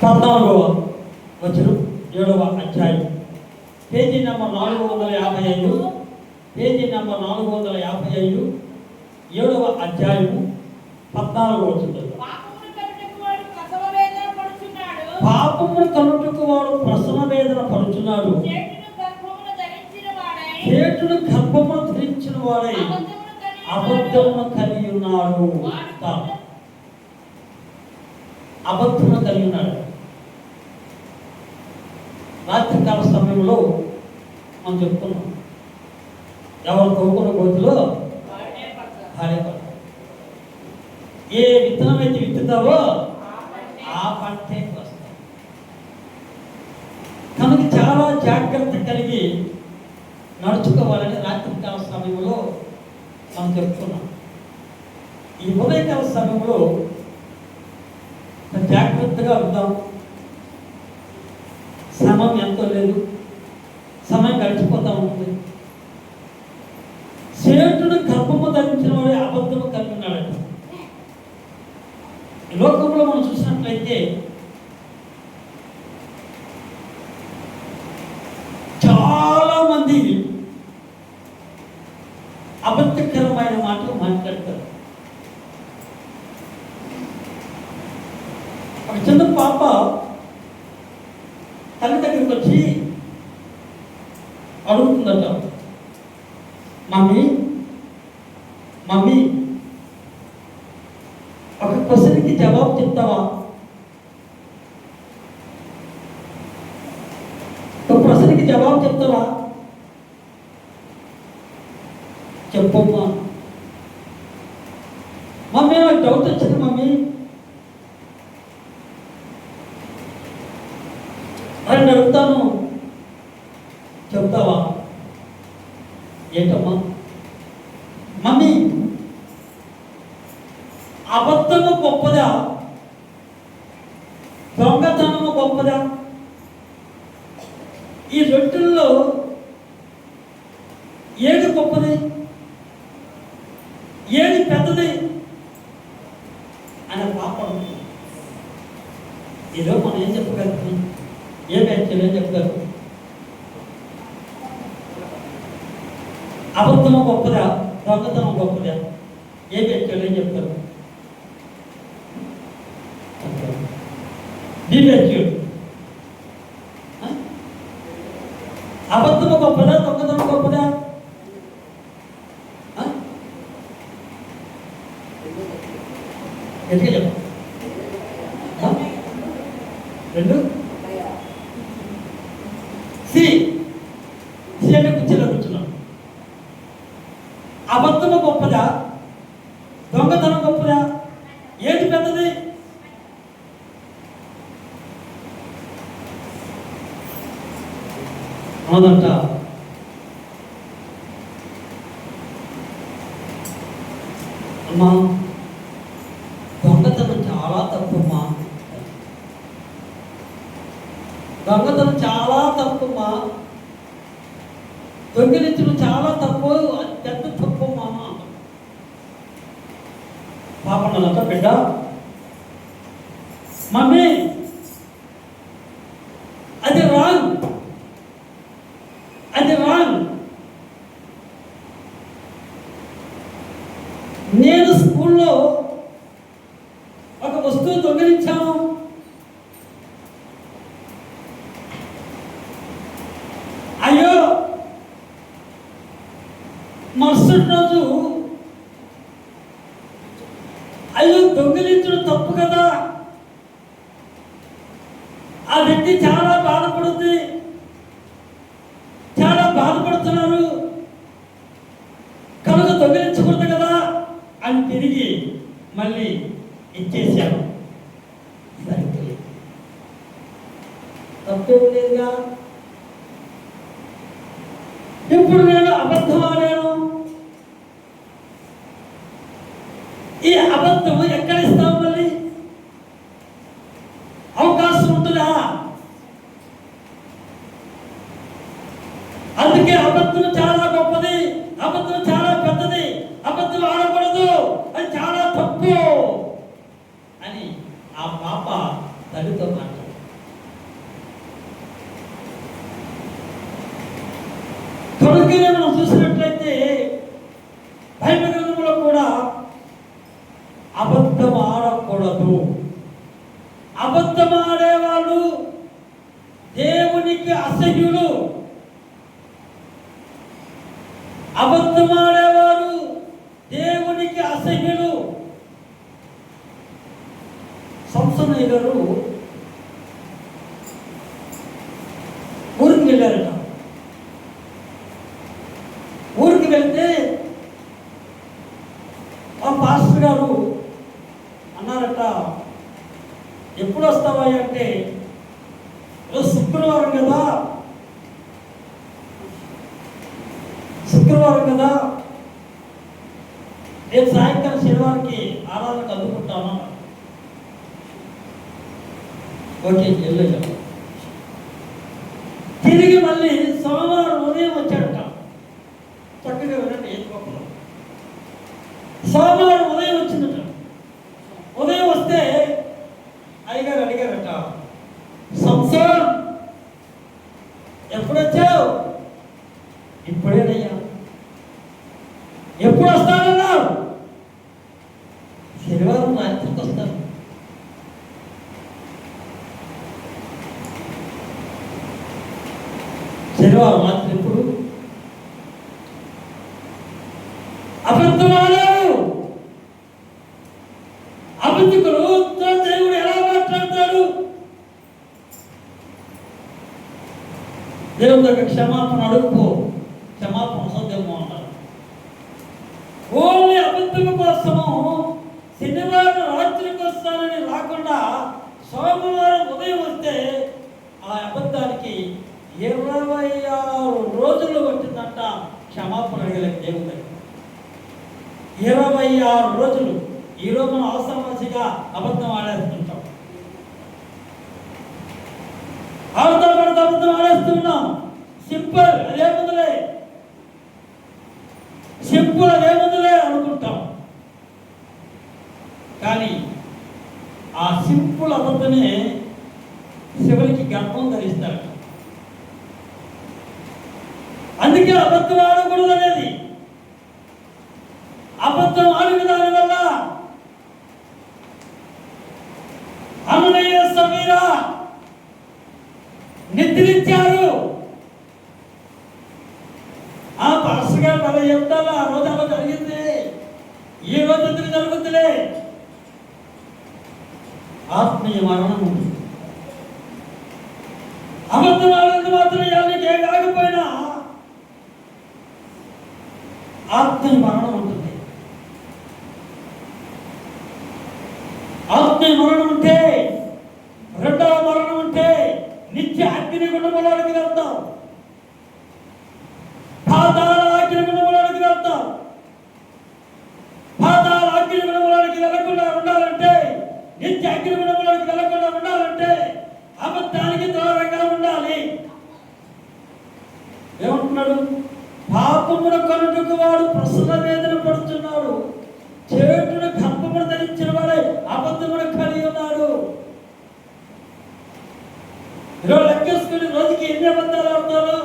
14వ వచనం 7వ అధ్యాయం, పేజీ నెంబర్ 455, పేజీ నెంబర్ 455, 7వ అధ్యాయము 14వ వచనం. పాపమును కనుటకు వాడు ప్రసవ వేదన పడుచున్నాడు, చేటును గర్భమును ధరించిన వాడై అబద్ధమును కలిగి ఉన్నాడు. అబద్ధమును కలిగి ఉన్నాడు. రాత్రికాల సమయంలో మనం చెప్తున్నాం, ఎవరు తవ్వుకున్న గోతిలో భార్యపడతారు. ఏ విత్తనం అయితే విత్తుతావో ఆ పంటే వస్తాయి. కనుక చాలా జాగ్రత్త కలిగి నడుచుకోవాలని రాత్రికాల సమయంలో మనం చెప్తున్నాం. ఈ ఉదయకాల సమయంలో జాగ్రత్తగా ఉంటాం. సమయం ఎంతో లేదు, సమయం గడిచిపోతూ ఉంటుంది. చేటును గర్భము ధరించిన వాడే అబద్ధము కలిగి ఉన్నాడట. ఈ లోకంలో మనం చూసినట్లయితే చాలా మంది అబద్ధకరమైన మాటలు మాట్లాడతారు. ఒక చిన్న పాప తల్లి దగ్గరికి వచ్చి అడుగుతుందట, మమ్మీ మమ్మీ ఒక క్వశ్చన్కి జవాబు చెప్తావా? ఒక ప్రశ్నకి జవాబు చెప్తావా? చెప్పమ్మా. మమ్మీ నాకు డౌట్ వచ్చింది మమ్మీ, అని అడుగుతాను, చెప్తావా? ఏంటమ్మా? మమ్మీ, అబద్ధము గొప్పదా, దొంగతనము గొప్పదా? ఈ రెండుల్లో ఏది గొప్పది, ఏది పెద్దది అని పాప అడుగుతుంది. ఈరోజు మనం ఏం చెప్పగలుగుతున్నాం? ఏ వ్యాఖ్యలు ఏం చెప్తారు? అబద్ధము గొప్పదా, దొంగతనం గొప్పదా? ఏ వ్యాఖ్యలు ఏం చెప్తారు? బి వ్యాఖ్యలు. అబద్ధము గొప్పదా, దొంగతనం గొప్పదా? ఎందుకు చెప్ప రెండు సి అంటే కుర్చీలో కూర్చున్నాం. అబద్ధము గొప్పదా, దొంగతనం గొప్పదా? ఏది పెద్దది? అవునంట. అమ్మా, దొంగతనం చాలా తప్పమ్మా, దొంగతనం చాలా తప్పమ్మా, దొంగిలించడం చాలా తప్పు, అది పెద్ద తప్పమ్మా. పాపంట బిడ్డ, మమ్మీ అది రాంగ్, అది రాంగ్. నేను స్కూల్లో ఒక వస్తువు దొంగిలించాను, అయ్యో మరుసటి రోజు అయ్యో దొంగిలించడం తప్పు కదా, ఆ వ్యక్తి చాలా బాధపడుతుంది, చాలా బాధపడుతున్నారు కనుక దొంగిలించకూడదు కదా అని తిరిగి మళ్ళీ ఇచ్చేసాను. సరిపోయింది, తప్పేం లేదుగా. ఇప్పుడు నేను అబద్ధం ఆడాను, ఈ అబద్ధము ఎక్కడ ఇస్తాం? మళ్ళీ అవకాశం ఉంటుందా? అందుకే అబద్ధం చాలా గొప్పది, అబద్ధం చాలా పెద్దది, అబద్ధం ఆడకూడదు, అది చాలా తప్పు అని ఆ పాప తల్లితో మాట్లాడు. అబద్ధం ఆడకూడదు. అబద్ధం ఆడేవాళ్ళు దేవునికి అసహ్యులు. అబద్ధం ఆడేవారు దేవునికి అసహ్యులు. సంసోనయ్య గారు ఊరికి వెళ్ళారట. ఊరికి వెళ్తే ఆ పాస్టర్ గారు అన్నారట, ఎప్పుడు వస్తావా అంటే, శుక్రవారం కదా, రేపు సాయంకాలం శనివారికి ఆరాధనకు అందుకుంటాను. ఓకే, వెళ్ళాం. తిరిగి మళ్ళీ సోమవారం ఉదయం వచ్చాడట. చక్కగా వినండి, ఏం గొప్పలో. సోమవారం ఉదయం వచ్చిందట. ఉదయం వస్తే అయ్యగారు అడిగారట, సంసారం ఎప్పుడు వచ్చావు? ఇప్పుడేనయ్యా. ఎప్పుడు వస్తానన్నావు? శనివారం రాత్రికి వస్తాను. శనివారం రాత్రి ఎప్పుడు? అబద్ధమాడారు. అబద్ధికులు దేవుడు ఎలా మాట్లాడతాడు? దేవుడి దగ్గర క్షమాపణ అడుగుపో, క్షమాపణ సౌదేమో అన్నారు. ఓన్లీ అబద్ధం కోసము శనివారం రాత్రికి వస్తానని రాకుండా సోమవారం ఉదయం వస్తే ఆ అబద్ధానికి 26 రోజులు పట్టిందంట క్షమాపణ అడగలేక దేవుడి దగ్గర. 26 రోజులు. ఈరోజు మనం అవసరమసిగా అబద్ధం ఆడేస్తుంటాం. అబద్ధం ఆడేస్తున్నాం. సింపుల్, అదేముందులే, సింపుల్, అదేముందులే అనుకుంటాం. కానీ ఆ సింపుల్ అబద్ధమే శివునికి గర్భం ధరిస్తాడు. అందుకే అబద్ధం ఆడకూడదు అనేది. అబద్ధం ఆడిన దాని వల్ల అననీయ సమీరా నిద్రించారు. ఆ పాస్టర్ గారు అలా చెప్తారు, ఆ రోజు అలా జరిగింది, ఈ రోజు ఎందుకు జరుగుతులే. ఆత్మీయ మరణం ఉంది. అబద్ధం ఆడినందు మాత్రం ఎవరికి ఏం కాకపోయినా ఆత్మీయ మరణం ఉంటుంది. ఆత్మీయ మరణం ఉంటే, రెండవ మరణం ఉంటే నిత్య అగ్నిగుండంలోకి వెళ్తాం. పాతాళ అగ్నిగుండంలోకి వెళ్తాం. పాతాళ అగ్నిగుండంలోకి వెళ్లకుండా ఉండాలంటే, నిత్య అగ్నిగుండంలోకి వెళ్లకుండా ఉండాలంటే అబద్ధానికి దూరంగా ఉండాలి. ఏమంటున్నాడు? పాపమున కనుటకు వాడు ప్రసన్న వేదన పడుతున్నాడు, చేటును గర్భమును ధరించిన వాడే అబద్ధమును కలిగి ఉన్నాడు. ఈరోజు లెక్కేసుకుని రోజుకి ఎన్ని అబద్ధాలు ఆడతారు?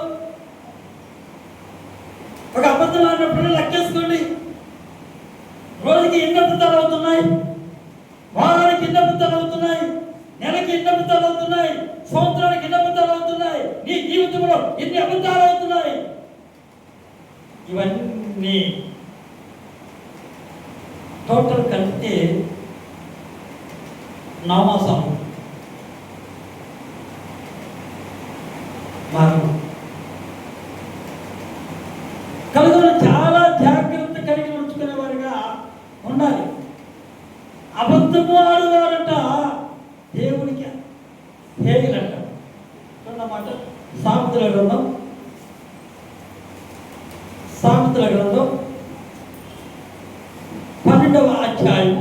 ఒక అబద్ధం ఆడినప్పుడు లెక్కేసుకోండి, రోజుకి ఎన్ని అబద్ధాలు అవుతున్నాయి, వారానికి ఎన్ని అబద్ధాలు అవుతున్నాయి, నెలకి ఎన్ని అబద్ధాలు అవుతున్నాయి, సంవత్సరానికి ఎన్ని అబద్ధాలు అవుతున్నాయి, నీ జీవితంలో ఎన్ని అబద్ధాలు అవుతున్నాయి. ఇవన్నీ టోటల్ కలిపితే నవమాసం కలుగును. చాలా జాగ్రత్త కలిగి ఉంచుకునే వారిగా ఉండాలి. అబద్ధము ఆడువారంట దేవుడికి హేయులంట అన్నమాట. సామెతల గ్రంథం 12వ అధ్యాయం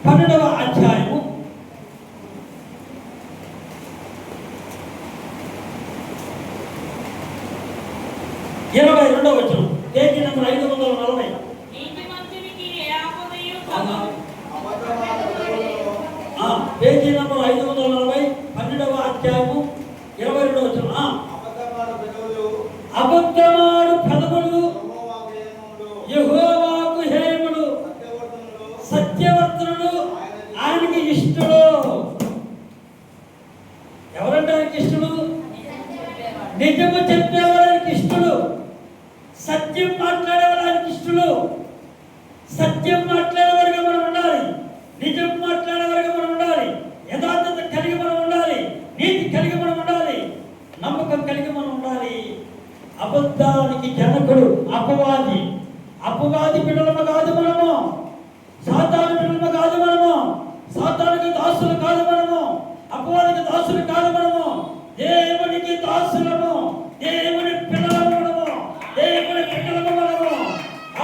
12వ అధ్యాయము 22వ వచనం, పేజీ నంబర్ 540. పేజీ నంబర్ 540, 12వ అధ్యాయము 22వ వచనం. అబద్ధమాడు పదములు యెహోవాకు హేయములు, సత్యవర్తనులు ఆయనకి ఇష్టడు. ఎవరంటే ఆయనకి ఇష్టడు? నిజము చెప్పేవాడు ఆయనకి ఇష్టడు. సత్యం మాట్లాడేవాడు ఆయనకి ఇష్టడు. సత్యం మాట్లాడేవారుగా మనం ఉండాలి. నిజం మాట్లాడేవారుగా మనం ఉండాలి. యథార్థత కలిగి మనం ఉండాలి. నీతి కలిగి మనం ఉండాలి. నమ్మకం కలిగి మనం ఉండాలి. అబద్ధానికి జనకుడు అపవాది. అపవాది బిడ్డలము కాదు మనము. సాతాను బిడ్డలము కాదు మనము. సాతానుకి దాసులు కాదు మనము. అపవాదికి దాసులు కాదు మనము. దేవునికి దాసులము. దేవుని పిల్లలము మనము. దేవుని పిల్లలము మనము.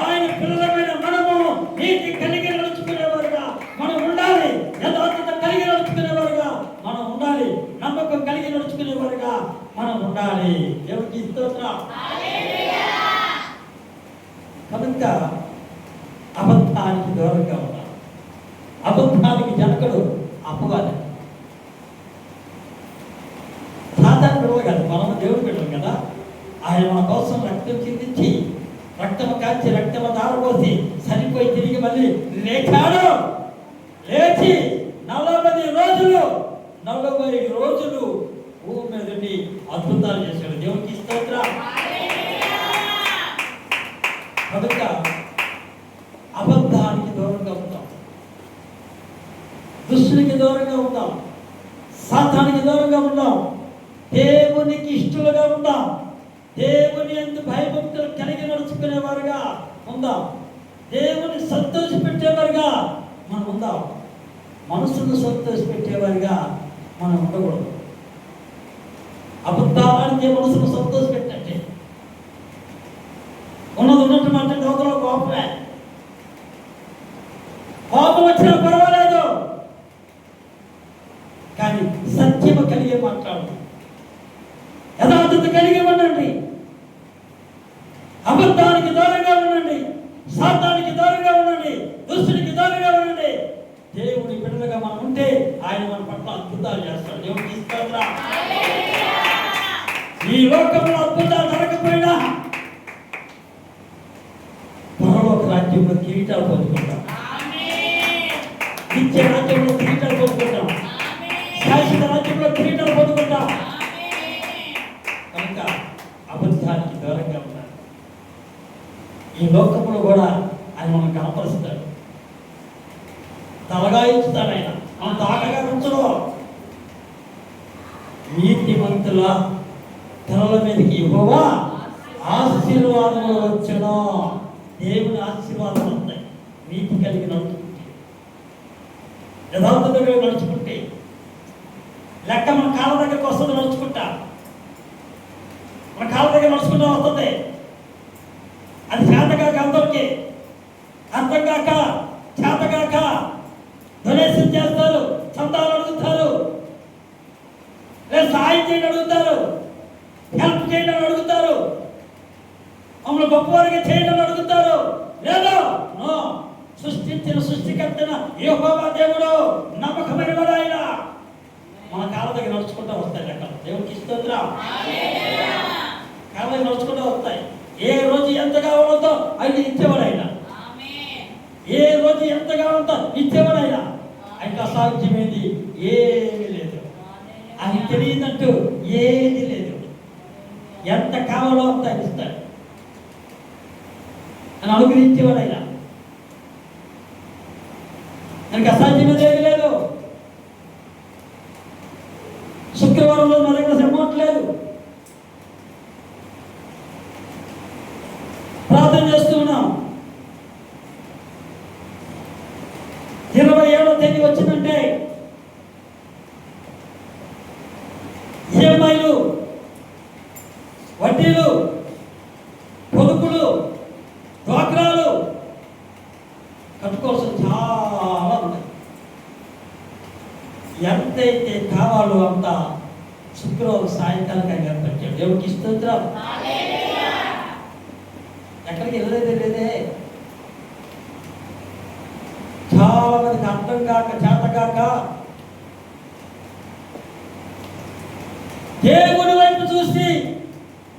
ఆయన పిల్లలమైన మనము నీతి కలిగి నడుచుకునేవారుగా మనం ఉండాలి. యథార్థత కలిగి నడుచుకునేవారుగా మనం ఉండాలి. నమ్మకం కలిగి నడుచుకునేవారుగా మనం ఉండాలి. దేవునికి స్తోత్రం. కనుక అబద్ధానికి దూరంగా ఉండాలి. అబద్ధానికి జనకుడు అపవాది. సాధారణ బిడ్డలు కాదు, మనం దేవుడు బిడ్డలు కదా. ఆయన మన కోసం రక్తం చిందించి, రక్తము కాల్చి, రక్తము దారపోసి చనిపోయి తిరిగి మళ్ళీ లేచాడు. లేచి 40 రోజులు భూమి మీద అద్భుతాలు చేశాడు. దేవునికి స్తోత్రం. కనుక అబద్ధానికి దూరంగా ఉంటాం, దుష్టునికి దూరంగా ఉంటాం, సాతానికి దూరంగా ఉంటాం, దేవునికి ఇష్టలుగా ఉంటాం. దేవుని యందు భయభక్తులు కలిగి నడుచుకునేవారుగా ఉందాం. దేవుని సంతోషపెట్టేవారుగా మనం ఉందాం. మనసును సంతోషపెట్టేవారుగా మనం ఉండకూడదు. అబద్ధాలకి మనసును సంతోషపెట్టండి. ఉన్నట్టు మాట లోకంలో కోపమే. కోపం వచ్చినా పర్వాలేదు, కానీ సత్యము కలిగే మాట్లాడు. యథార్థత కలిగి ఉండండి. అబద్ధానికి దూరంగా ఉండండి. సాతానికి దూరంగా ఉండండి. దుష్టునికి దూరంగా ఉండండి. దేవుని బిడ్డలుగా మనం ఉంటే ఆయన మన పట్ల అద్భుతాలు చేస్తాడు. దేవునికి స్తోత్రం. ఈ లోకంలో అద్భుతాలు జరగకపోయినా పరలోక రాజ్యంలో కిరీటాలు పొందుకుంటాం. నిత్య రాజ్యంలో కిరీటాలు పొందుకుంటాం. శాశ్వత రాజ్యంలో కిరీటాలు పొందుకుంటాం. కనుక అబద్ధానికి దూరంగా ఉండాలి. ఈ లోకంలో కూడా ఆయన మనం కనపరుస్తాడు. తలగా ఇస్తాడు. ఆయన మన తాకగా ఉంచడు. నీతిమంతుల తలల మీదకి యెహోవా ఆశీర్వాదములు వచ్చును. దేవుని ఆశీర్వాదాలు వస్తాయి. నీతి కలిగి నడుచుకుంటే, యథార్థతగా నడుచుకుంటే, లెక్క మన కాళ్ళ దగ్గరకు వస్తుంది. నడుచుకుంటా మన కాళ్ళ దగ్గర నడుచుకుంటూ వస్తుంది. అది చేతగాక అందరికి, అంతగాక చేతగాక డొనేషన్ చేస్తారు, చందాలు అడుగుతారు, లేదా సాయం చేయండి అడుగుతారు, హెల్ప్ చేయండి అని అడుగుతారు, మమ్మల్ని గొప్పవారిగా చేయండి అని అడుగుతారు. లేదా సృష్టించిన సృష్టికర్తన యెహోవా దేవుడు నమ్మకమైన వాడు ఆయన. మన కాళ్ళ దగ్గర నడుచుకుంటూ వస్తాయి లెక్కలు. దేవునికి స్తోత్రం. కాళ్ళ దగ్గర నడుచుకుంటూ వస్తాయి. ఏ రోజు ఎంత కావాలంతో ఆయన ఇచ్చేవాడు ఆయన. ఏ రోజు ఎంత కావాలంతో ఇచ్చేవాడు ఆయన. ఆయనకు అసాధ్యమేది ఏమీ లేదు. ఆయన తెలియదంటూ ఏది లేదు. ఎంత కావాలో అంత ఆయన ఇస్తాడు. అని అనుగ్రహించేవాడు ఆయన. ఆయనకు అసాధ్యమేది ఏమీ లేదు. శుక్రవారం రోజు మా దగ్గర అమౌంట్ లేదు. ప్రార్థన చేస్తున్నాం. 27వ తేదీ వచ్చిందంటే ఈఎంఐలు, వడ్డీలు, పొదుపులు, డ్వాక్రాలు కట్టుకోవాల్సిన చాలా ఉన్నాయి. ఎంతైతే కావాలో అంత శుక్రవారం సాయంకాలం ఆయన ఏర్పరిచాడు. దేవుడికి స్తోత్రం. ఎక్కడికి వెళ్ళలేదే లేదే. చాలా మందికి అర్థం కాక, చేతగాక దేవుని వైపు చూసి,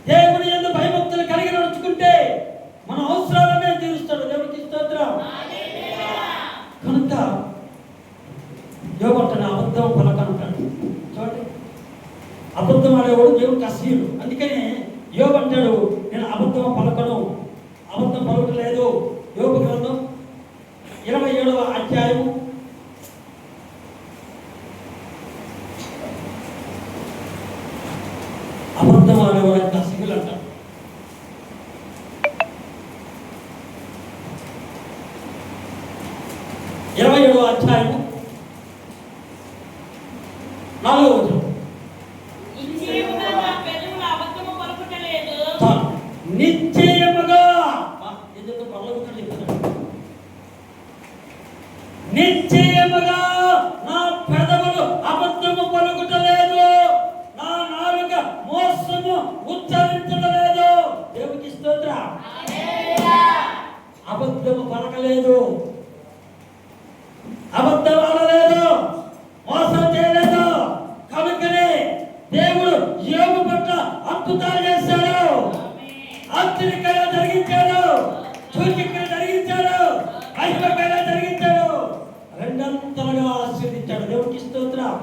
దేవుని యందు భయభక్తులు అందుకని యోబు అంటాడు, నేను అబద్ధం పలకను, అబద్ధం పలకలేదు. యోబు గ్రంథం 27వ అధ్యాయం 27వ అధ్యాయము 4వ వచనం. నిశ్చయముగా నిశ్చయముగా నా పెదవులు అబద్ధము పలుకుటలేదు, నా నాలుక మోసము ఉచ్చరించలేదు. దేవునికి స్తోత్రం. అబద్ధము పలకలేదు, అబద్ధం ఆడలేదు, మోసం చేయలేదు. కనుకనే దేవుడు యోబు పట్ల అద్భుతాలు చేశాడు, ఆశ్చర్యకరంగా జరిగించాడు, సూచకంగా జరిగించాడు, మహిమకరంగా జరిగించాడు, రెండంతలుగా ఆశీర్వదించాడు. దేవునికి స్తోత్రం.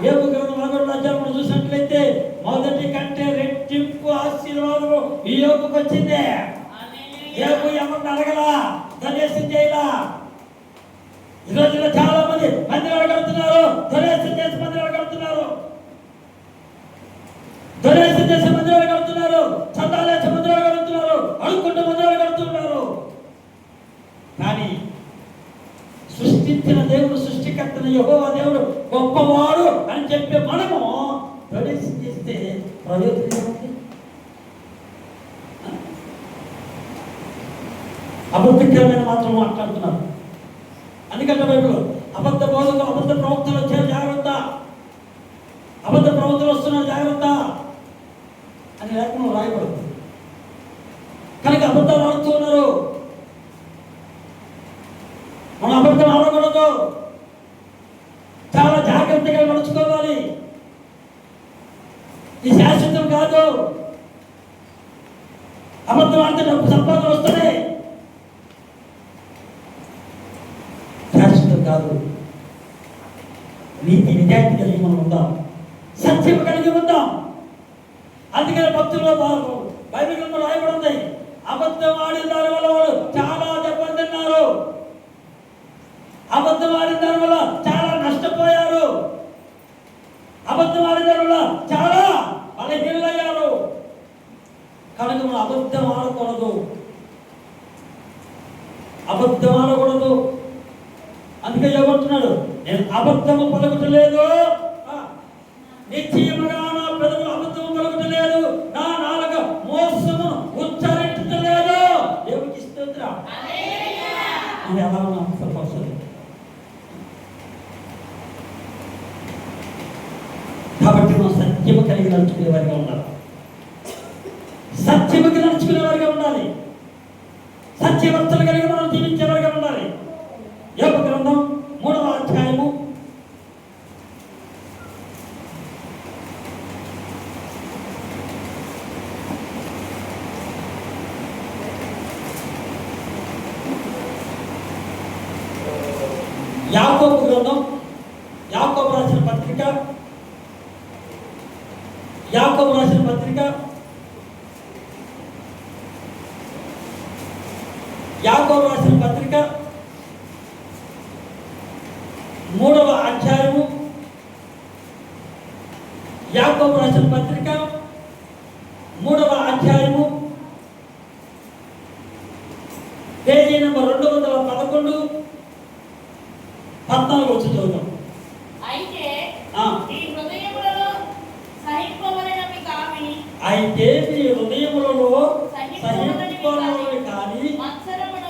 యోబు గ్రంథం 11వ అధ్యాయం చూసినట్లయితే మొదటి కంటే రెట్టింపు ఆశీర్వాదం ఈ యోబుకు వచ్చింది. యోబు ఎవరిని అడగలా, ధన్యసం చేయలా. ఈ రోజుల్లో చాలా మంది మందిరాలు కడుతున్నారు, ధన్యసం చేసి మందిరాలు కడుతున్నారు, ధన్యసం చేసి మందిరాలు కడుతున్నారు, చందాలేసి మందిరాలు కడుతున్నారు, అడుక్కుంటూ మందిరాలు కడుతున్నారు. కానీ సృష్టించిన దేవుడు, సృష్టికర్తన యెహోవా దేవుడు గొప్పవాడు అని చెప్పే మనము ధన్యసం చేస్తే ప్రయోజనం ఏముంది? అబద్ధకరమైన మాత్రం మాట్లాడుతున్నారు. అందుకంటే బైబిల్ అబద్ధ బోధకులు, అబద్ధ ప్రవక్తలు వచ్చారు, జాగ్రత్త, అబద్ధ ప్రవక్తలు వస్తున్నారు, జాగ్రత్త అని లేకుండా రాయబడుతుంది. కనుక అబద్ధాలు ఆడుతూ ఉన్నారు. మనం అబద్ధం ఆడకూడదు, చాలా జాగ్రత్తగా నడుచుకోవాలి. ఈ శాశ్వతం కాదు. అబద్ధం ఆడితే డబ్బు సంపాదన వస్తుంది, కాదు. నీతి నిజాయితీ కలిగి మనం ఉందాం, సత్యం కలిగి ఉందాం. అందుకని భక్తుల్లో బైబిల్ గ్రంథంలో రాయబడి ఉంది, అబద్ధం ఆడిన దాని వల్ల వాళ్ళు చాలా దెబ్బలు తిన్నారు, అబద్ధం ఆడిన దాని వల్ల చాలా నష్టపోయారు, అబద్ధం ఆడిన దాని వల్ల చాలా బలహీనయ్యారు. కనుక మనం అబద్ధం ఆడకూడదు, అబద్ధం ఆడకూడదు. అందుకే ఏమంటున్నాడు, నేను అబద్ధము పలుకుటలేదు, నిశ్చయముగా నా పెదవులు అబద్ధము పలుకుటలేదు, నా నాలుక మోసము ఉచ్చరించలేదు. దేవునికి స్తోత్రం. ఇది ఎలా ఉన్నా కాబట్టి మనం సత్యము కలిగి నడుచుకునే వారిగా ఉండాలి, సత్యముకి నడుచుకునే వారిగా ఉండాలి, సత్యవర్తలు కలిగి మనం జీవించే వారిగా ఉండాలి. యోబు గ్రంథం 3వ అధ్యాయము 'యాకోబు రాసిన పత్రిక 3వ అధ్యాయము, యాకోబు రాసిన పత్రిక 3వ అధ్యాయము పేజీ నంబర్ 211, 14 వచ్చి చదువుతాం. అయితే మీ హృదయములలో సహింపవలెనవి కాని మత్సరమును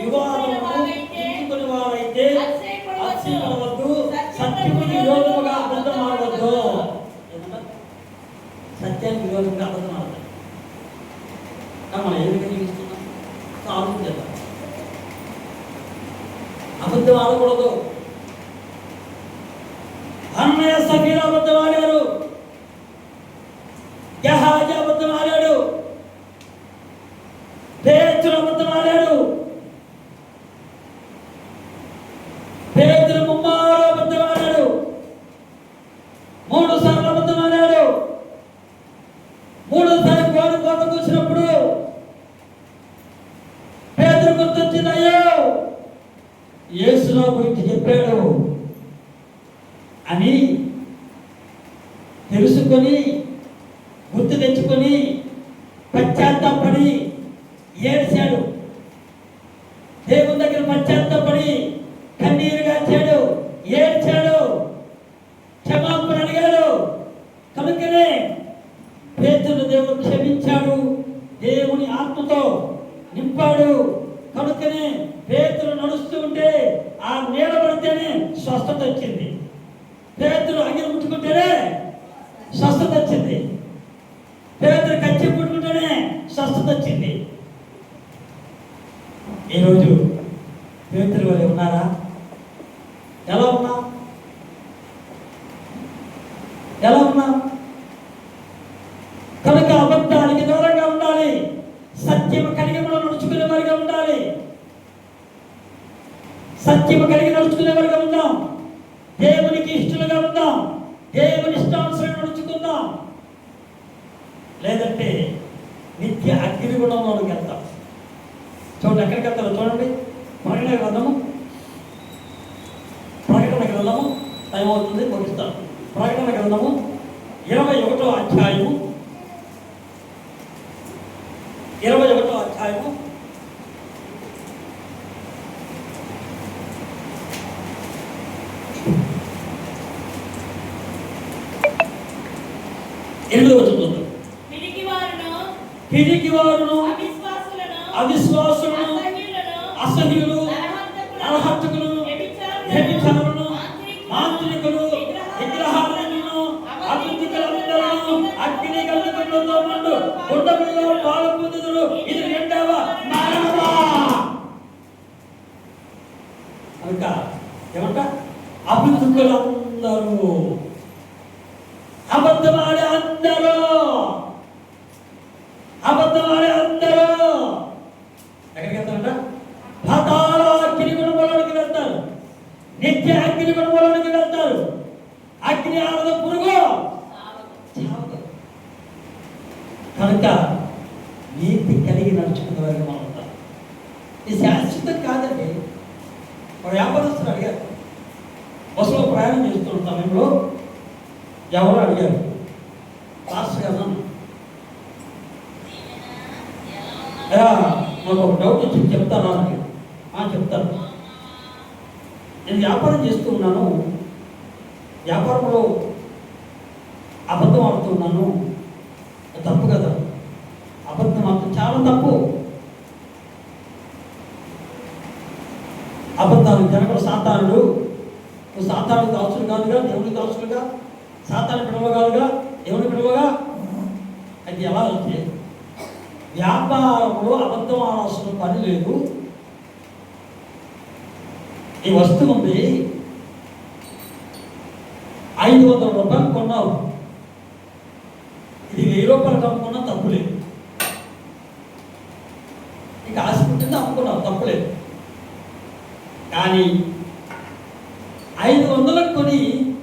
వివాదమును వారైతే అతిశయపడవద్దు, సత్యముకు విరోధముగా అబద్ధం ఆడవద్దు. సత్యానికి విరోధంగా అబద్ధం ఆడదు. మనం ఏ విధంగా జీవిస్తున్నాం ఆలోచించేద్దాం. అబద్ధం ఆడకూడదు. అన్నయ్య సఫీరా అబద్ధం ఆడారు, గెహాజీ అబద్ధం ఆడాడు, పేతురు అబద్ధం ఆడాడు, పేతురు ముమ్మారు అబద్ధం ఆడాడు, 3 సార్లు అబద్ధం ఆడాడు. తర్వాత కూర్చున్నప్పుడు పేతురు గుర్తొచ్చింది, అయ్యో యేసు నా గురించి చెప్పాడు అని తెలుసుకొని గుర్తు తెచ్చుకొని పశ్చాత్తాపడి ఏడ్చాడు. దేవుని దగ్గర పశ్చాత్తాపడి కన్నీరు గార్చాడు, ఏడ్చాడు, క్షమాపణ అడిగాడు. కనుకనే పేతురు దేవుడు క్షమించాడు, దేవుని ఆత్మతో నింపాడు. కనుకనే పేతురు నడుస్తూ ఉంటే ఆ నీడ పడితేనే స్వస్థత వచ్చింది. పేతురు అగ్ని ముట్టుకుంటేనే స్వస్థత వచ్చింది. పేతురు కచ్చి పుట్టుకుంటేనే స్వస్థత వచ్చింది. ఈరోజు పేతురు వలె ఉన్నారా? ఎలా ఉన్నా? ఎలా ఉన్నా? కనుక అబద్ధానికి దూరంగా ఉండాలి, సత్యము కలిగి మనం నడుచుకునే వారిగా ఉండాలి. సత్యము కలిగి నడుచుకునే వారిగా ఉందాం, దేవునికి ఇష్టలుగా ఉందాం, దేవుని ఇష్టానుసారం నడుచుకుందాం. లేదంటే నిత్య అగ్నిగుణంలోకి వెళ్తాం. చూడండి, ఎక్కడికి వెళ్తారో చూడండి. ప్రకటన గ్రంథము టైం అవుతుంది, ముగిస్తాను. ప్రకటన గ్రంథము 21వ అధ్యాయము 21వ అధ్యాయము 8వ వచనం. పిరికివారును అవిశ్వాసులను అసహ్యులు నరహంతకులు వ్యభిచారులను మాంత్రికులు విగ్రహాలను అభివృద్ధికులందరూ అగ్ని కలుగుతుందో మండు గుండములో పాలు పొందుదురు. ఇది రెండవ మరణమా? కనుక ఏమంట? అభివృద్ధికులందరూ, అబద్ధమాడే అందరూ, అబద్ధమాడే అందరూ ఎక్కడికి వెళ్తారంట? పాతాళ అగ్ని గుణములోనికి వెళ్తారు, నిత్య అగ్ని గుణములోనికి వెళ్తారు. అగ్ని ఆడదు, పురుగు చావదు. కనుక నీతి కలిగి నడుచుకున్న వారికి మనం ఉంటాం. ఇది శాశ్వతం కాదండి. ఒక వ్యాపారస్తులు అడిగారు, బస్సులో ప్రయాణం చేస్తున్న సమయంలో ఎవరు అడిగారు, పాస్టర్ గారు నాకు ఒక డౌట్ వచ్చి చెప్తారా అని. చెప్తాను. నేను వ్యాపారం చేస్తూ ఉన్నాను, వ్యాపారంలో అబద్ధం ఆడుతున్నాను. తప్పు కదా, అబద్ధం ఆడుతుంది చాలా తప్పు. అబద్ధాలు జనకుడు సాతానుడు. నువ్వు సాతాను దాసుడు కాదుగా, దేవుని దాసుడుగా, సాతాను పిడవగాలుగా, దేవుని పిడవగా. అది ఎలా అంటే వ్యాపారంలో అబద్ధం ఆడాల్సిన పని లేదు. ఈ వస్తువు ఉంది, 500 రూపాయలు కొన్నావు, ఇది 1000 రూపాయలు అమ్ముకున్నా తప్పులేదు. నీకు ఆశ పుట్టింది, అమ్ముకున్నావు, తప్పులేదు. కానీ 500లకు కొని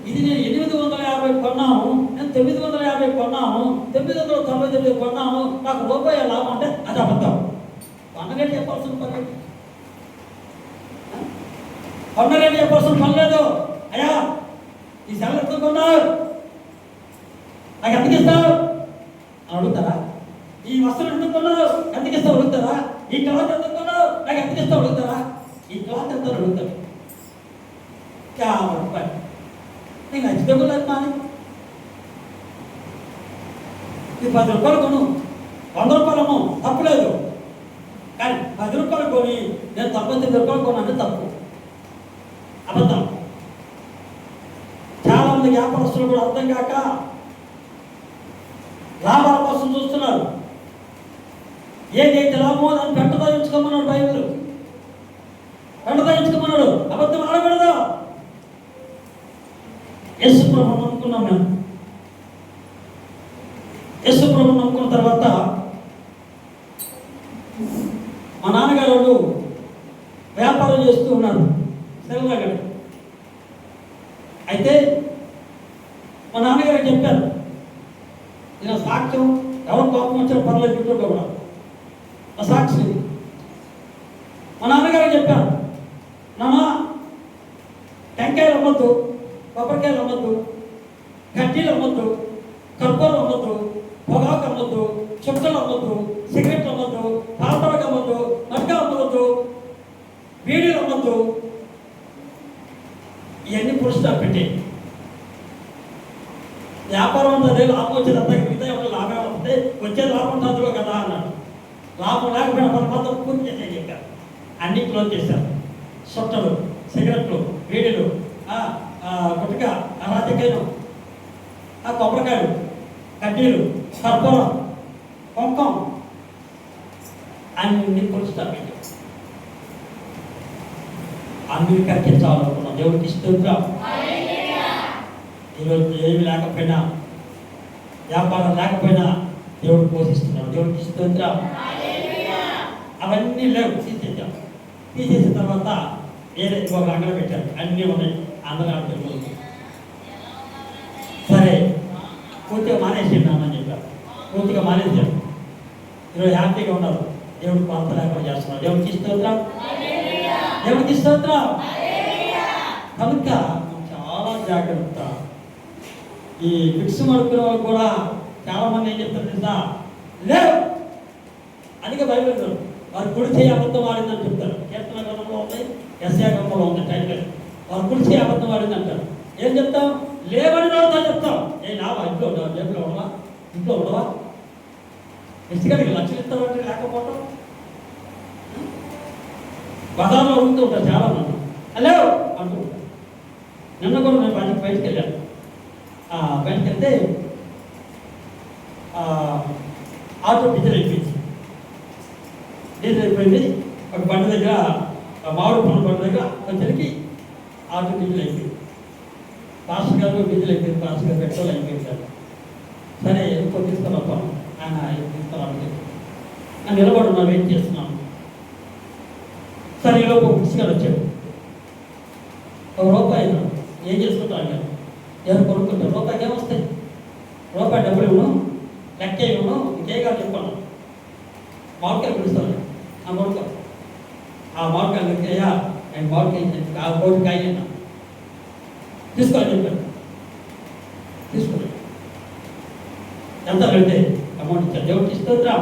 ఇది నేను 850 కొన్నాను, నేను 950 కొన్నాను, 999 కొన్నాను, నాకు రూపాయి లాభం అంటే అది అబద్ధం. కొన్నరేటు చెప్పాల్సిన పని, కొన్నరేటు చెప్పాల్సిన పని లేదు. అయ్యా ఈ సెలవు ఎంత కొన్నావు, నాకు ఎంతకి ఇస్తావు అని అడుగుతారా? ఈ వస్త్రం ఎందుకు కొన్నావు, ఎంతకి ఇస్తావు అడుగుతారా? ఈ క్లాత్ ఎందుకు కొన్నావు, నాకు ఎంతకి ఇస్తావు అడుగుతారా? ఈ క్లాత్ ఎంత అడుగుతారు? 50 రూపాయలు. నీకు నచ్చితే కొనలేదు కానీ ఇది 10 రూపాయలు కొను, 100 రూపాయలు అమ్ము, తప్పులేదు. కానీ 10 రూపాయలు కొని నేను 99 రూపాయలు కొన్నాను, తప్పు, అబద్ధం. చాలా మంది వ్యాపారస్తులు కూడా అర్థం కాక లాభాల కోసం చూస్తున్నారు. ఏదైతే లాభమో దాన్ని పెంటదాయించుకోమన్నాడు బైబిల్. పెంటదాయించుకోమన్నాడు, అబద్ధం ఆడకూడదు. యేసు ప్రభువును నమ్ముకున్నాం మేము. యేసు ప్రభువును నమ్ముకున్న తర్వాత మా నాన్నగారు వ్యాపారం చేస్తూ ఉన్నారు సెలవులగడ. అయితే మా నాన్నగారు చెప్పారు, నేను సాక్ష్యం ఎవరు కోపం వచ్చిన పర్లేదు యూట్యూబ్లో కూడా ఆ సాక్షి. మా నాన్నగారు చెప్పారు, నాన్న టెంకాయలు అమ్మద్దు, కొబ్బరికాయలు అమ్మద్దు, కడ్డీలు అమ్మద్దు, కర్పూరం అమ్మద్దు, పొగాకు అమ్మద్దు, చుట్టలు అమ్మద్దు, సిగరెట్లు అమ్మద్దు, పాలపరక అమ్మద్దు, మట్కా అమ్మవద్దు, వీడియోలు అమ్మద్దు. ఇవన్నీ పురుషులు పెట్టి వ్యాపారం ఉంటుంది, లాభం వచ్చేది అంతా మిగతా ఎవరు లాభం వస్తే వచ్చేది లాభం ఉంటుంది కదా అన్నాడు. లాభం లేకపోయినా పరమాత్మ పూర్తి చేసే చెప్పారు. అన్ని క్లోజ్ చేశారు. చుట్టలు, సిగరెట్లు, వీడియోలు, గుట్క, రాజకీయం, కొబ్బరికాయలు, కడ్డీలు, కర్పూరం, కుంకం అన్ని పురుషులు పెట్టి అందరికీ కక్కించాలనుకున్నాం. దేవుడికి ఇష్టం. ఈరోజు ఏమి లేకపోయినా, వ్యాపారం లేకపోయినా దేవుడు పోషిస్తున్నాడు. దేవుడికి ఇష్టం. అవన్నీ లేవు, తీసేసాం. తీసేసిన తర్వాత వేరే ఒక రంగంలో పెట్టారు. అన్నీ ఉన్నాయి, అందరూ ఆడుతుంది. సరే పూర్తిగా మానేసిందామని చెప్పారు. పూర్తిగా మానేసారు. ఈరోజు హ్యాపీగా ఉన్నారు. దేవుడు కొరత లేకుండా చేస్తున్నారు. దేవుడికి ఇష్టం. దేవుడికి స్తోత్రం. కనుక చాలా జాగ్రత్త. ఈ ఫిక్స్ మడుకునే వాళ్ళు కూడా చాలా మంది ఏం చెప్తారు తెలుసా, లేవు అందుకే బైబిల్ వారు కుడి చేయి అబద్ధం ఆడిందని చెప్తారు. కీర్తన గ్రంథంలో ఉంది, యెషయా గ్రంథంలో ఉంది టైటిల్. వారు కుడి చేయి అబద్ధం ఆడింది అంటారు. ఏం చెప్తాం? లేవని నోడుతా చెప్తాం. ఏ లావా ఇంట్లో ఉండవా, జేబులో ఉండవా, ఇంట్లో ఉండవా, ఇష్టగానికి లక్షలు ఇస్తామంటే లేకపోవటం. బజార్లో ఉంటూ ఉంటారు చాలా మంది, హలో అంటూ ఉంటారు. నిన్న కూడా నేను బయటికి వెళ్ళాను. బయటికి వెళ్తే ఆటో డీజిల్ అయిపోయింది. డీజిల్ అయిపోయింది. ఒక బండి దగ్గర, మామిడి పండు బండి దగ్గర వచ్చరికి ఆటో డీజిల్ అయిపోయింది. పాస్టర్ గారు డీజిల్ అయిపోయింది, పాస్టర్ గారు పెట్రోల్ అయిపోయింది సార్. సరే ఎక్కువ తీసుకొని వస్తాను, ఆయన తీసుకురావాలి. నేను నిలబడి ఉన్నా, వెయిట్ చేస్తున్నాను. సరే ఈలోపు పుస్తకాలు వచ్చాడు. ₹1 ఏం చేసుకుంటాను నేను, ఎవరు కొనుక్కుంటారు? రూపాయికి ఏమొస్తాయి? రూపాయి డబ్బులు ఇవ్వను, లెక్క ఇవ్వను, ఇంకేగా చెప్పాను. మామిడికాయలు పిలుస్తాను, ఆ కొనుక్కో. ఆ మామిడికాయలు లెక్కయ్యా, నేను మామిడికాయ ఆ కోటి కాయ తీసుకోవాలని చెప్పాను. తీసుకున్నాను. ఎంత పెడితే అమౌంట్ ఇచ్చాను. దేవుడికి ఇస్తుందిరా.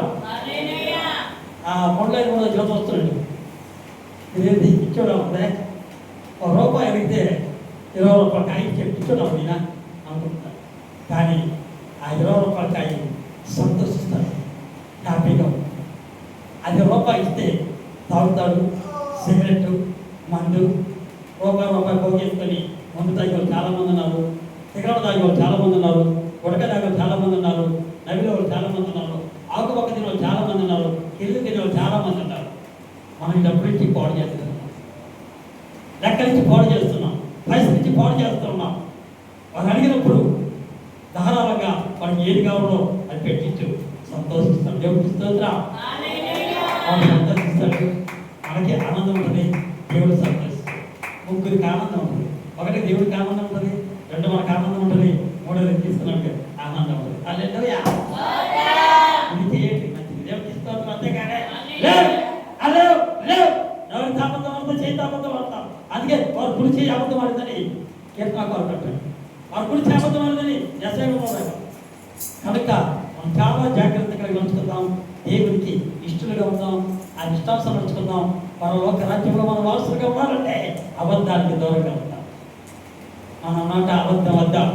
ఆ పండ్లైన కూడా జ్యోతి వస్తున్నాడు. ఇదేంటి ఇచ్చాడు అప్పుడే ₹1 అడిగితే ₹20 కాయ ఇచ్చాడు ఈయన అనుకుంటున్నాను. కానీ ఆ ₹20 కాయ సంతోషిస్తాడు, హ్యాపీగా. అది ₹1 ఇస్తే తాగుతాడు, సిగరెట్, మందు, రూపాయి పోగేసుకొని మందు తాగే వాళ్ళు చాలామంది ఉన్నారు, సిగరెట్ తాగే వాళ్ళు చాలామంది ఉన్నారు, ఉడక తాగే వాళ్ళు చాలామంది ఉన్నారు, నవిలే వాళ్ళు చాలామంది ఉన్నారు, ఆకుపక్క తినే వాళ్ళు చాలామంది ఉన్నారు, ఇల్లు తినే వాళ్ళు చాలామంది ఉన్నారు. మనం డబ్బులు ఇచ్చి పాడు చేస్తున్నాం, లెక్కల నుంచి పాడు చేస్తున్నాం, పైసలు నుంచి పాడు చేస్తున్నాం. వారు అడిగినప్పుడు ధారాళంగా వాడికి ఏది కావాలో అది పెట్టించు, సంతోషిస్తాం. దేవుడికి స్తోత్రం. వాడు సంతోషిస్తాడు, మనకి ఆనందం ఉంటుంది, దేవుడు సంతోషిస్తాడు. ముగ్గురికి ఆనందం ఉంటుంది. ఒకటి దేవుడికి ఆనందం ఉంటుంది, రెండు మనకు ఆనందం ఉంటుంది, మూడోది తీసుకున్నాడు ఆనందం ఉంటుంది. హల్లెలూయా. ఇది చేయండి, మంచిది. దేవుడికి స్తోత్రం. అంతేకానే ఎవరి తాపత్రం అంతా చేయి తాపత్రం పడతాం. అందుకే వారు కుడి చేయి అబద్ధం ఆడిందని కీర్తనకారు పెట్టాడు. వారు కుడి చేయి అబద్ధం ఆడిందని యెషయా. కనుక మనం చాలా జాగ్రత్తగా ఉంచుకుందాం, దేవుడికి ఇష్టలుగా ఉందాం, ఆ ఇష్టాంశాలు ఉంచుకుందాం. పరలోక రాజ్యంలో మనం వారసులుగా ఉండాలంటే అబద్ధానికి దూరంగా ఉంటాం. మన మాట అబద్ధం వద్దాం,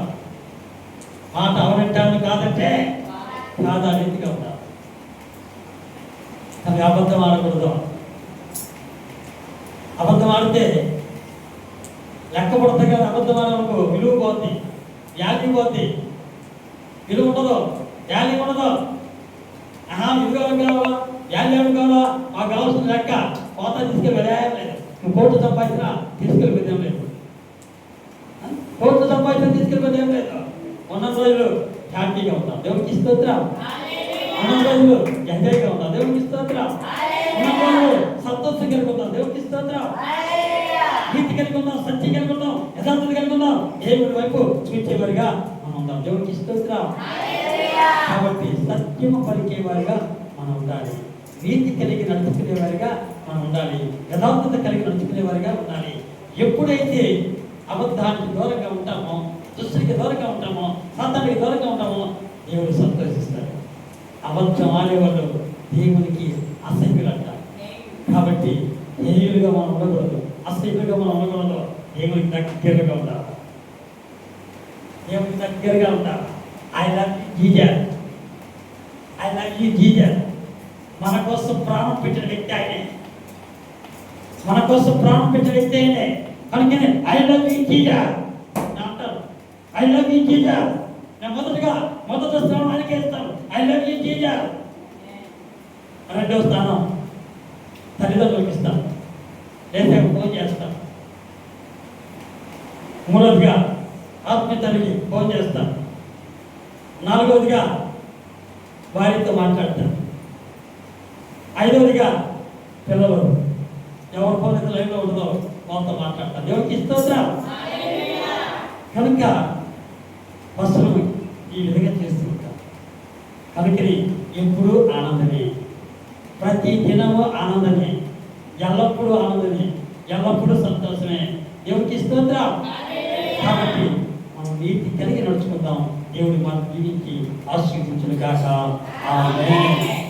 మాట అవనంటాను కాదంటే కాదా రీతిగా ఉండాలి. కానీ అబద్ధం ఆడకూడదు. అబద్ధం ఆడితే లెక్క పడుతుంది కదా. అబద్ధం ఆడకు విలువ పోద్ది, వ్యాల్యూ పోద్ది, విలువ ఉండదు, వ్యాల్యూ ఉండదు. విలువ కావాలా, వ్యాల్యూ కావాలా, మాకు కావాల్సిన లెక్క పోతా తీసుకెళ్ళలేదు. నువ్వు కోట్లు సంపాదించినా తీసుకెళ్ళిపోతే ఏం లేదు, కోట్లు సంపాదించినా తీసుకెళ్ళిపోతే ఏం లేదు. ఉన్న రోజులు హ్యాపీగా ఉంటాం, దేవుడికి స్తోత్రం. ఉన్న రోజులు ఎంజాయ్గా ఉంటాం, దేవుడికి స్తోత్రం. ఉన్న రోజులు సంతోషం కలుగుతాం, దేవుడికి స్తోత్రం. నీతి కలుగుతాం, సత్యం కలుగుతాం, యథార్థత కలుగుతాం, దేవుడి వైపు చూచేవారిగా మనం ఉంటాం, దేవుడికి స్తోత్రం. కాబట్టి సత్యము పలికేవారిగా మనం ఉండాలి. నీతి కలిగి నడుచుకునేవారిగా మనం ఉండాలి. యథార్థత కలిగి నడుచుకునేవారిగా ఉండాలి. ఎప్పుడైతే అబద్ధానికి దూరంగా ఉంటామో, దుష్టునికి దూరంగా ఉంటామో, సాతానికి దూరంగా ఉంటామో దేవుడు సంతోషిస్తాడు. అబద్ధం ఆడేవాళ్ళు దేవునికి అసహ్యులు అంటారు. కాబట్టి హేయులుగా మనం ఉండకూడదు, అసహ్యులుగా మనం ఉండకూడదు. దేవునికి దగ్గరగా ఉండాలి. దేవునికి దగ్గరగా ఉండాలి. I love you Jesus, I love you Jesus. మన కోసం ప్రాణం పెట్టిన వ్యక్తి ఆయనే. మన కోసం ప్రాణం పెట్టిన వ్యక్తి ఆయనే. అందుకనే ఐ లవ్ యూ జీజస్ అంటారు. I love you Jesus. నేను మొదటి స్థానం ఆయనకే ఇస్తాను. I love you Jesus. రెండవ స్థానం తల్లిదండ్రులకు ఇస్తాను, లేదా ఫోన్ చేస్తాను. మూడవదిగా ఆత్మీయ తల్లికి ఫోన్ చేస్తాను. నాలుగవదిగా వారితో మాట్లాడతాను. ఐదవదిగా పిల్లలు ఎవరి ఫోన్ అయితే లైన్లో ఉండదో వాళ్ళతో మాట్లాడతాను. ఎవరికి ఇస్తుందా? కనుక అసలు ఈ విధంగా చేస్తూ ఉంటాను. కనుకని ఎప్పుడూ ఆనందమే, ప్రతి దినము ఆనందమే, ఎల్లప్పుడూ ఆనందమే, ఎల్లప్పుడూ సంతోషమే. దేవుడికి స్తోత్రం. కాబట్టి మనం నీతి కలిగి నడుచుకుందాం. దేవుడి మనం జీవించి ఆశీర్వదించును గాక. ఆమేన్.